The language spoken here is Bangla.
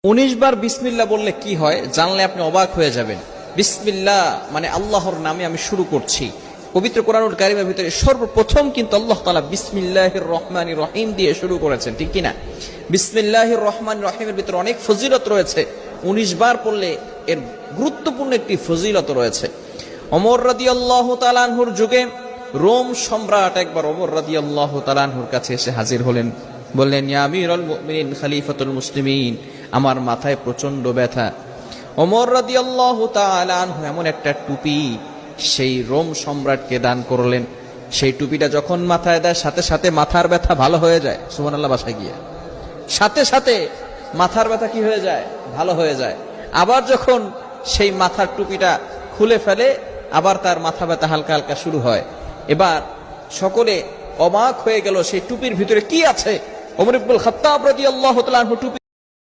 19 বার বিসমিল্লাহ বললে কি হয় জানলে আপনি অবাক হয়ে যাবেন। বিসমিল্লাহ মানে আল্লাহর নামে আমি শুরু করছি। পবিত্র কোরআনুল কারীমের ভিতরে সর্বপ্রথম কিন্তু আল্লাহ তাআলা বিসমিল্লাহির রহমানির রহিম দিয়ে শুরু করেছেন, ঠিক কি না? বিসমিল্লাহির রহমানির রহিমের ভিতরে অনেক ফজিলত রয়েছে। 19 বার পড়লে এর গুরুত্বপূর্ণ একটি ফজিলত রয়েছে। ওমর রাদিয়াল্লাহু তাআলা আনহুর যুগে রোম সম্রাট একবার ওমর রাদিয়াল্লাহু তাআলা আনহুর কাছে এসে হাজির হলেন। বললেন, ইয়া আমিরুল মুমিনিন খলিফাতুল মুসলিমিন, আমার মাথায় প্রচন্ড ব্যথা। ওমর রাদিয়াল্লাহু তাআলা আনহু এমন একটা টুপি সেই রোম সম্রাটকে দান করলেন। সেই টুপিটা যখন মাথায় দেয় সাথে সাথে মাথার ব্যথা ভালো হয়ে যায়। সুবহানাল্লাহ, বাসায় গিয়ে সাথে সাথে মাথার ব্যথা কি হয়ে যায়? ভালো হয়ে যায়। আবার যখন সেই মাথার টুপিটা খুলে ফেলে আবার তার মাথা ব্যথা হালকা হালকা শুরু হয়। এবার সকলে অবাক হয়ে গেল সেই টুপির ভিতরে কি আছে। ওমর ইবনুল খাত্তাব রাদিয়াল্লাহু তাআলা আনহু টুপি